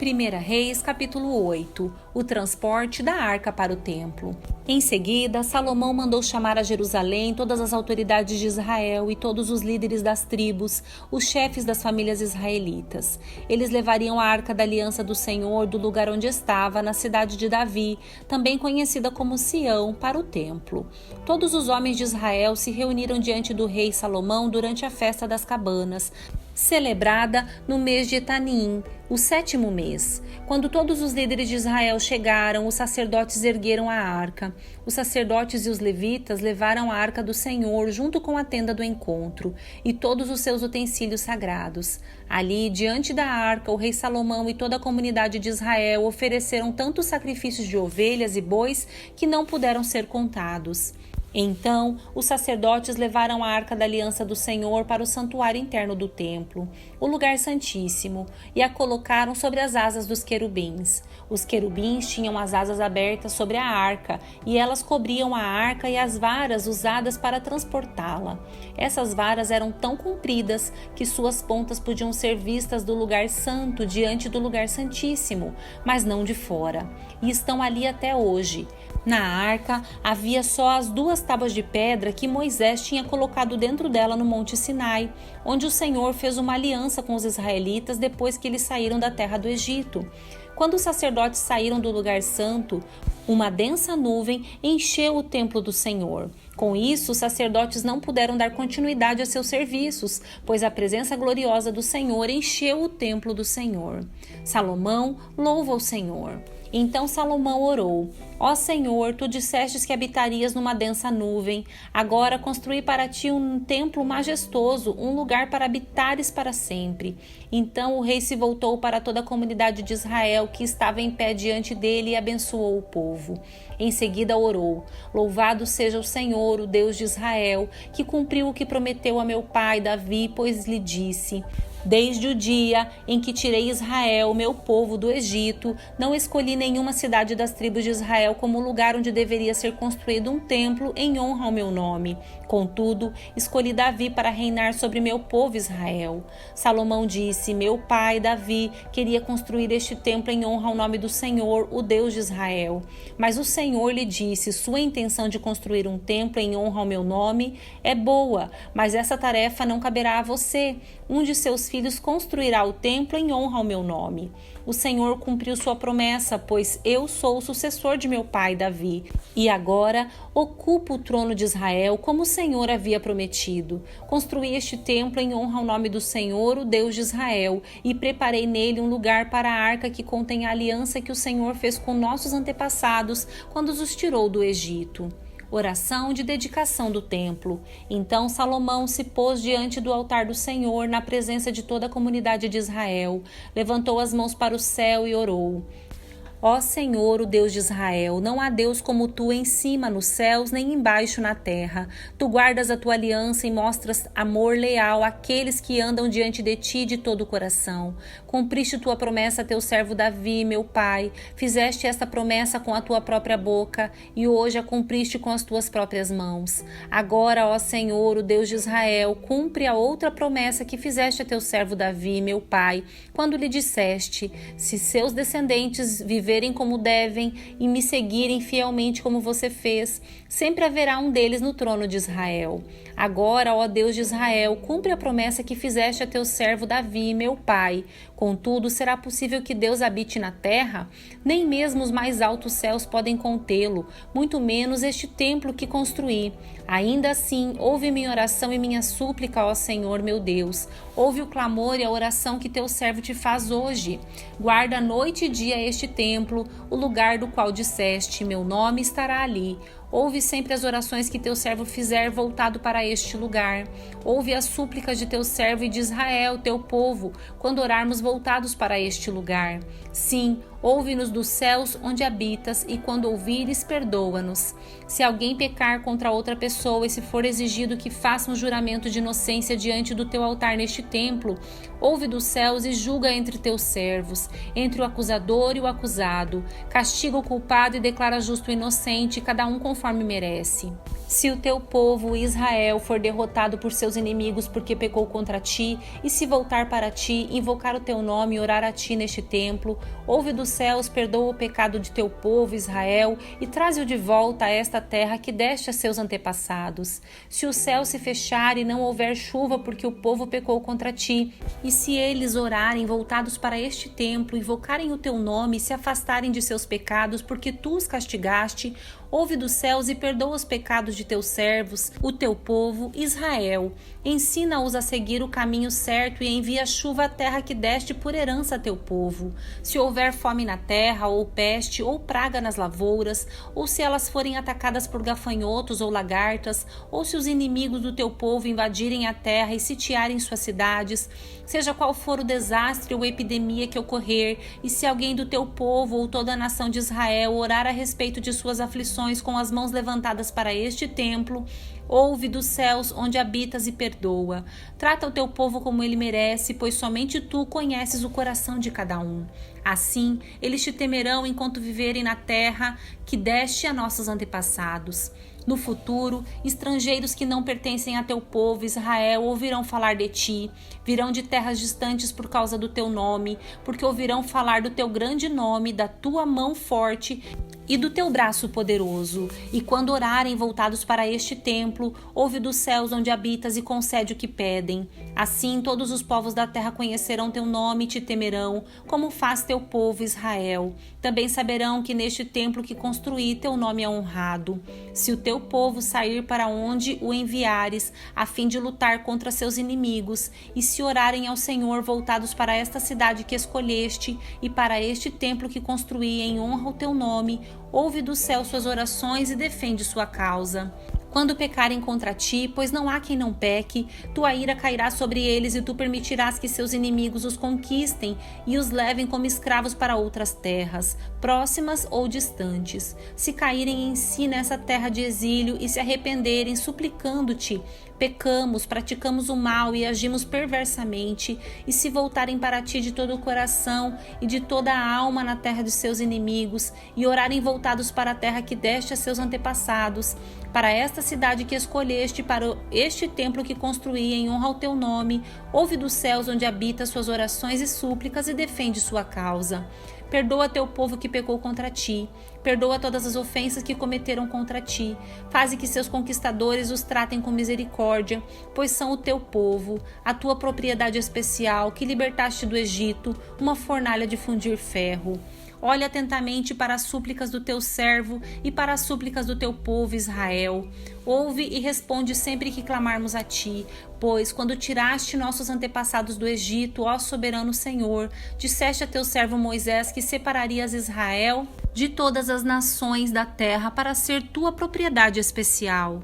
1 Reis, capítulo 8. O transporte da arca para o templo. Em seguida, Salomão mandou chamar a Jerusalém todas as autoridades de Israel e todos os líderes das tribos, os chefes das famílias israelitas. Eles levariam a arca da aliança do Senhor do lugar onde estava, na cidade de Davi, também conhecida como Sião, para o templo. Todos os homens de Israel se reuniram diante do rei Salomão durante a festa das cabanas, celebrada no mês de Etanim, o 7º mês. Quando todos os líderes de Israel chegaram, os sacerdotes ergueram a arca. Os sacerdotes e os levitas levaram a arca do Senhor junto com a tenda do encontro e todos os seus utensílios sagrados. Ali, diante da arca, o rei Salomão e toda a comunidade de Israel ofereceram tantos sacrifícios de ovelhas e bois que não puderam ser contados. Então, os sacerdotes levaram a arca da aliança do Senhor para o santuário interno do templo, o lugar santíssimo, e a colocaram sobre as asas dos querubins. Os querubins tinham as asas abertas sobre a arca, e elas cobriam a arca e as varas usadas para transportá-la. Essas varas eram tão compridas que suas pontas podiam ser vistas do lugar santo diante do lugar santíssimo, mas não de fora, e estão ali até hoje. Na arca havia só as 2 tábuas de pedra que Moisés tinha colocado dentro dela no Monte Sinai, onde o Senhor fez uma aliança com os israelitas depois que eles saíram da terra do Egito. Quando os sacerdotes saíram do lugar santo, uma densa nuvem encheu o templo do Senhor. Com isso, os sacerdotes não puderam dar continuidade a seus serviços, pois a presença gloriosa do Senhor encheu o templo do Senhor. Salomão louva o Senhor. Então Salomão orou: Ó Senhor, tu dissestes que habitarias numa densa nuvem. Agora construí para ti um templo majestoso, um lugar para habitares para sempre. Então o rei se voltou para toda a comunidade de Israel que estava em pé diante dele e abençoou o povo. Em seguida orou: Louvado seja o Senhor, o Deus de Israel, que cumpriu o que prometeu a meu pai Davi, pois lhe disse: Desde o dia em que tirei Israel, meu povo, do Egito, não escolhi nenhuma cidade das tribos de Israel como lugar onde deveria ser construído um templo em honra ao meu nome. Contudo, escolhi Davi para reinar sobre meu povo Israel. Salomão disse: Meu pai, Davi, queria construir este templo em honra ao nome do Senhor, o Deus de Israel. Mas o Senhor lhe disse: Sua intenção de construir um templo em honra ao meu nome é boa, mas essa tarefa não caberá a você. Um de seus filhos construirá o templo em honra ao meu nome. O Senhor cumpriu sua promessa, pois eu sou o sucessor de meu pai Davi, e agora ocupo o trono de Israel como o Senhor havia prometido. Construí este templo em honra ao nome do Senhor, o Deus de Israel, e preparei nele um lugar para a arca que contém a aliança que o Senhor fez com nossos antepassados quando os tirou do Egito. Oração de dedicação do templo. Então Salomão se pôs diante do altar do Senhor, na presença de toda a comunidade de Israel, levantou as mãos para o céu e orou: Ó Senhor, o Deus de Israel, não há Deus como tu em cima nos céus, nem embaixo na terra. Tu guardas a tua aliança e mostras amor leal àqueles que andam diante de ti de todo o coração. Cumpriste tua promessa a teu servo Davi, meu pai. Fizeste esta promessa com a tua própria boca e hoje a cumpriste com as tuas próprias mãos. Agora, ó Senhor, o Deus de Israel, cumpre a outra promessa que fizeste a teu servo Davi, meu pai, quando lhe disseste: se seus descendentes viverem como devem e me seguirem fielmente como você fez, sempre haverá um deles no trono de Israel. Agora, ó Deus de Israel, cumpre a promessa que fizeste a teu servo Davi, meu pai. Contudo, será possível que Deus habite na terra? Nem mesmo os mais altos céus podem contê-lo, muito menos este templo que construí. Ainda assim, ouve minha oração e minha súplica, ó Senhor, meu Deus. Ouve o clamor e a oração que teu servo te faz hoje. Guarda noite e dia este templo, o lugar do qual disseste: meu nome estará ali. Ouve sempre as orações que teu servo fizer voltado para este lugar. Ouve as súplicas de teu servo e de Israel, teu povo, quando orarmos voltados para este lugar. Sim, ouve-nos dos céus onde habitas e quando ouvires, perdoa-nos. Se alguém pecar contra outra pessoa e se for exigido que faça um juramento de inocência diante do teu altar neste templo, ouve dos céus e julga entre teus servos, entre o acusador e o acusado. Castiga o culpado e declara justo o inocente, cada um conforme merece. Se o teu povo Israel for derrotado por seus inimigos porque pecou contra ti, e se voltar para ti, invocar o teu nome e orar a ti neste templo, ouve dos céus, perdoa o pecado de teu povo Israel e traze-o de volta a esta terra que deste a seus antepassados. Se o céu se fechar e não houver chuva porque o povo pecou contra ti, e se eles orarem voltados para este templo, invocarem o teu nome e se afastarem de seus pecados porque tu os castigaste, ouve dos céus e perdoa os pecados de teus servos, o teu povo, Israel. Ensina-os a seguir o caminho certo e envia chuva à terra que deste por herança a teu povo. Se houver fome na terra, ou peste, ou praga nas lavouras, ou se elas forem atacadas por gafanhotos ou lagartas, ou se os inimigos do teu povo invadirem a terra e sitiarem suas cidades, seja qual for o desastre ou epidemia que ocorrer, e se alguém do teu povo ou toda a nação de Israel orar a respeito de suas aflições com as mãos levantadas para este templo, ouve dos céus onde habitas e perdoa. Trata o teu povo como ele merece, pois somente tu conheces o coração de cada um. Assim, eles te temerão enquanto viverem na terra que deste a nossos antepassados. No futuro, estrangeiros que não pertencem a teu povo, Israel, ouvirão falar de ti, virão de terras distantes por causa do teu nome, porque ouvirão falar do teu grande nome, da tua mão forte e do teu braço poderoso. E quando orarem voltados para este templo, ouve dos céus onde habitas e concede o que pedem. Assim todos os povos da terra conhecerão teu nome e te temerão, como faz teu povo Israel. Também saberão que neste templo que construí teu nome é honrado. Se o teu povo sair para onde o enviares, a fim de lutar contra seus inimigos, e se orarem ao Senhor voltados para esta cidade que escolheste e para este templo que construí em honra ao teu nome, ouve do céu suas orações e defende sua causa. Quando pecarem contra ti, pois não há quem não peque, tua ira cairá sobre eles e tu permitirás que seus inimigos os conquistem e os levem como escravos para outras terras, próximas ou distantes. Se caírem em si nessa terra de exílio e se arrependerem, suplicando-te, pecamos, praticamos o mal e agimos perversamente, e se voltarem para ti de todo o coração e de toda a alma na terra de seus inimigos, e orarem voltados para a terra que deste a seus antepassados, para esta cidade que escolheste, para este templo que construí em honra ao teu nome, ouve dos céus onde habita suas orações e súplicas e defende sua causa. Perdoa teu povo que pecou contra ti, perdoa todas as ofensas que cometeram contra ti, faze que seus conquistadores os tratem com misericórdia, pois são o teu povo, a tua propriedade especial, que libertaste do Egito, uma fornalha de fundir ferro. Olha atentamente para as súplicas do teu servo e para as súplicas do teu povo Israel. Ouve e responde sempre que clamarmos a ti, pois quando tiraste nossos antepassados do Egito, ó soberano Senhor, disseste a teu servo Moisés que separarias Israel de todas as nações da terra para ser tua propriedade especial.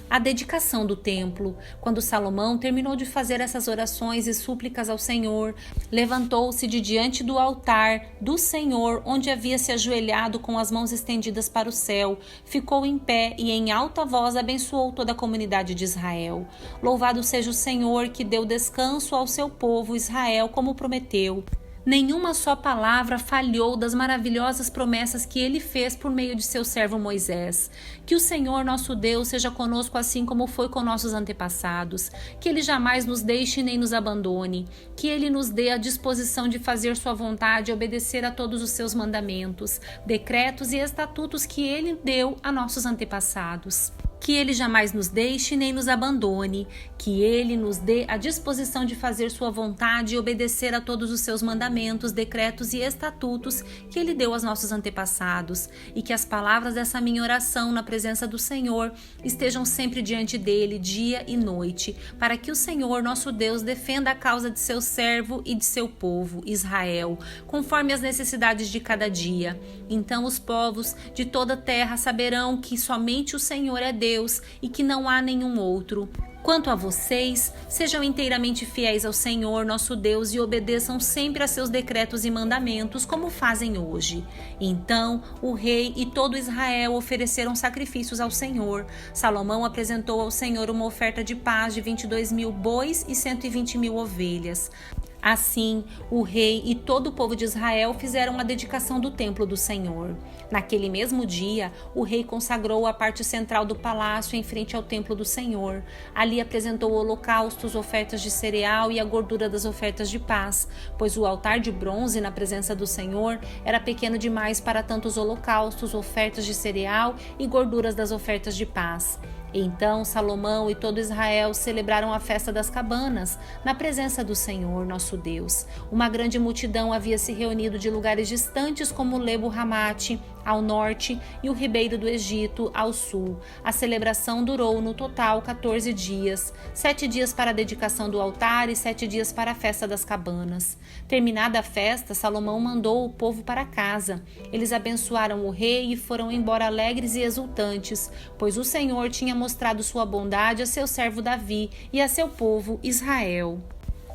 A dedicação do templo. Quando Salomão terminou de fazer essas orações e súplicas ao Senhor, levantou-se de diante do altar do Senhor, onde havia se ajoelhado com as mãos estendidas para o céu, ficou em pé e em alta voz abençoou toda a comunidade de Israel. Louvado seja o Senhor, que deu descanso ao seu povo Israel, como prometeu. Nenhuma só palavra falhou das maravilhosas promessas que ele fez por meio de seu servo Moisés. Que o Senhor nosso Deus seja conosco assim como foi com nossos antepassados. Que ele jamais nos deixe nem nos abandone. Que ele nos dê a disposição de fazer sua vontade e obedecer a todos os seus mandamentos, decretos e estatutos que ele deu a nossos antepassados. Que ele jamais nos deixe nem nos abandone, que ele nos dê a disposição de fazer sua vontade e obedecer a todos os seus mandamentos, decretos e estatutos que ele deu aos nossos antepassados, e que as palavras dessa minha oração na presença do Senhor estejam sempre diante dele, dia e noite, para que o Senhor, nosso Deus, defenda a causa de seu servo e de seu povo, Israel, conforme as necessidades de cada dia. Então os povos de toda a terra saberão que somente o Senhor é Deus e que não há nenhum outro. Quanto a vocês, sejam inteiramente fiéis ao Senhor, nosso Deus, e obedeçam sempre a seus decretos e mandamentos, como fazem hoje. Então, o rei e todo Israel ofereceram sacrifícios ao Senhor. Salomão apresentou ao Senhor uma oferta de paz de 22.000 bois e 120.000 ovelhas. Assim, o rei e todo o povo de Israel fizeram a dedicação do templo do Senhor. Naquele mesmo dia, o rei consagrou a parte central do palácio em frente ao templo do Senhor. Ali apresentou holocaustos, ofertas de cereal e a gordura das ofertas de paz, pois o altar de bronze na presença do Senhor era pequeno demais para tantos holocaustos, ofertas de cereal e gorduras das ofertas de paz. Então Salomão e todo Israel celebraram a festa das cabanas, na presença do Senhor, nosso Deus. Uma grande multidão havia se reunido de lugares distantes como Lebo-Ramate, ao norte, e o Ribeiro do Egito, ao sul. A celebração durou no total 14 dias, 7 dias para a dedicação do altar e 7 dias para a festa das cabanas. Terminada a festa, Salomão mandou o povo para casa. Eles abençoaram o rei e foram embora alegres e exultantes, pois o Senhor tinha mostrado sua bondade a seu servo Davi e a seu povo Israel.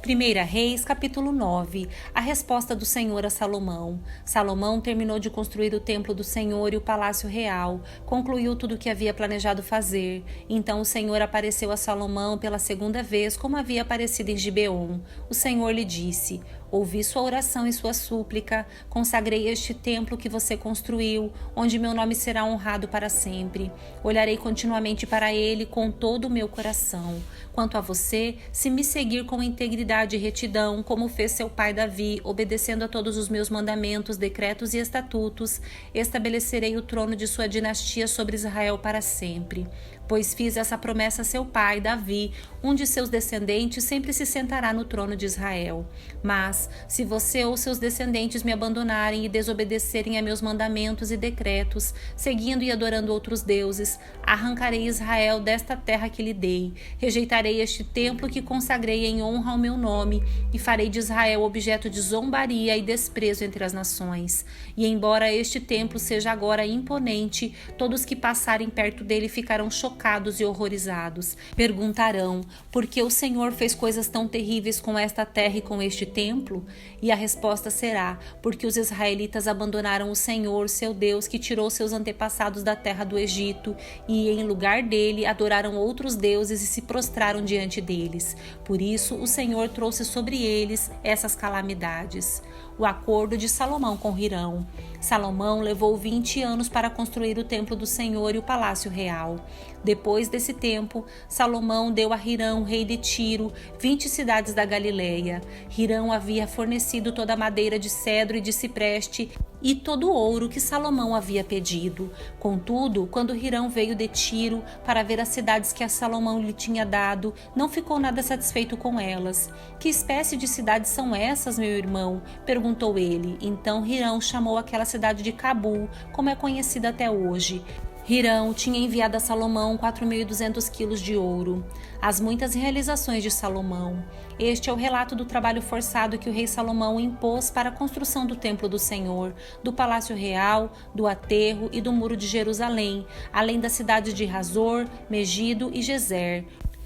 1 Reis, capítulo 9. A resposta do Senhor a Salomão. Salomão terminou de construir o templo do Senhor e o palácio real. Concluiu tudo o que havia planejado fazer. Então o Senhor apareceu a Salomão pela segunda vez, como havia aparecido em Gibeon. O Senhor lhe disse: ouvi sua oração e sua súplica, consagrei este templo que você construiu, onde meu nome será honrado para sempre. Olharei continuamente para ele com todo o meu coração. Quanto a você, se me seguir com integridade e retidão, como fez seu pai Davi, obedecendo a todos os meus mandamentos, decretos e estatutos, estabelecerei o trono de sua dinastia sobre Israel para sempre. Pois fiz essa promessa a seu pai, Davi, um de seus descendentes sempre se sentará no trono de Israel. Mas, se você ou seus descendentes me abandonarem e desobedecerem a meus mandamentos e decretos, seguindo e adorando outros deuses, arrancarei Israel desta terra que lhe dei, rejeitarei este templo que consagrei em honra ao meu nome, e farei de Israel objeto de zombaria e desprezo entre as nações. E embora este templo seja agora imponente, todos que passarem perto dele ficarão chocados e horrorizados. Perguntarão: por que o Senhor fez coisas tão terríveis com esta terra e com este templo? E a resposta será: porque os israelitas abandonaram o Senhor, seu Deus, que tirou seus antepassados da terra do Egito, e em lugar dele adoraram outros deuses e se prostraram diante deles. Por isso o Senhor trouxe sobre eles essas calamidades. O acordo de Salomão com Hirão. Salomão levou 20 anos para construir o templo do Senhor e o palácio real. Depois desse tempo, Salomão deu a Hirão, rei de Tiro, 20 cidades da Galileia. Hirão havia fornecido toda a madeira de cedro e de cipreste e todo o ouro que Salomão havia pedido. Contudo, quando Hirão veio de Tiro para ver as cidades que a Salomão lhe tinha dado, não ficou nada satisfeito com elas. Que espécie de cidades são essas, meu irmão? Perguntou ele. Então Hirão chamou aquela cidade de Cabul, como é conhecida até hoje. Hirão tinha enviado a Salomão 4.200 quilos de ouro. As muitas realizações de Salomão. Este é o relato do trabalho forçado que o rei Salomão impôs para a construção do templo do Senhor, do palácio real, do aterro e do muro de Jerusalém, além das cidades de Hazor, Megido e Gezer.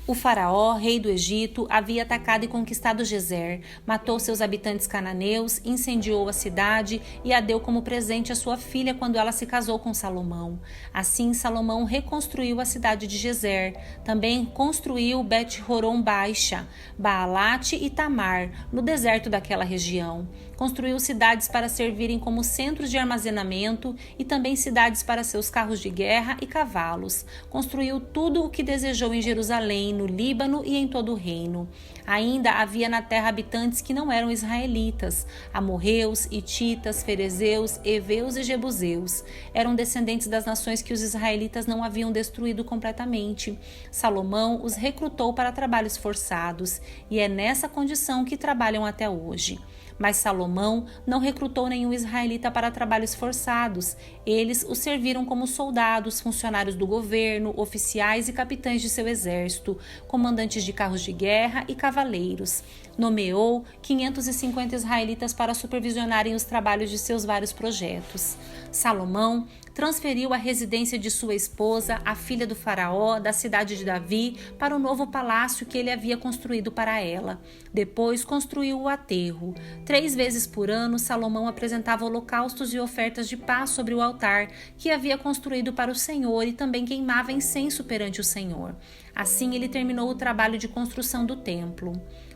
O faraó, rei do Egito, havia atacado e conquistado Gezer, matou seus habitantes cananeus, incendiou a cidade e a deu como presente à sua filha quando ela se casou com Salomão. Assim, Salomão reconstruiu a cidade de Gezer. Também construiu Bet-Horon Baixa, Baalate e Tamar, no deserto daquela região. Construiu cidades para servirem como centros de armazenamento e também cidades para seus carros de guerra e cavalos. Construiu tudo o que desejou em Jerusalém, no Líbano e em todo o reino. Ainda havia na terra habitantes que não eram israelitas: amorreus, hititas, ferezeus, heveus e jebuseus. Eram descendentes das nações que os israelitas não haviam destruído completamente. Salomão os recrutou para trabalhos forçados, e é nessa condição que trabalham até hoje. Mas Salomão não recrutou nenhum israelita para trabalhos forçados. Eles os serviram como soldados, funcionários do governo, oficiais e capitães de seu exército, comandantes de carros de guerra e cavaleiros. Nomeou 550 israelitas para supervisionarem os trabalhos de seus vários projetos. Salomão transferiu a residência de sua esposa, a filha do faraó, da cidade de Davi, para o novo palácio que ele havia construído para ela. Depois construiu o aterro. 3 vezes por ano, Salomão apresentava holocaustos e ofertas de paz sobre o altar que havia construído para o Senhor e também queimava incenso perante o Senhor. Assim, ele terminou o trabalho de construção do templo.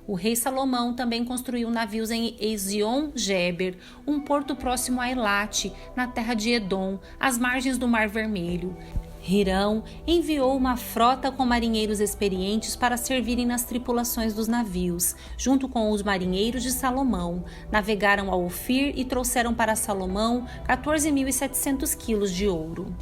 O rei Salomão também construiu navios em Ezion-Geber, um porto próximo a Elate, na terra de Edom, às margens do Mar Vermelho. Hirão enviou uma frota com marinheiros experientes para servirem nas tripulações dos navios, junto com os marinheiros de Salomão. Navegaram a Ofir e trouxeram para Salomão 14.700 quilos de ouro.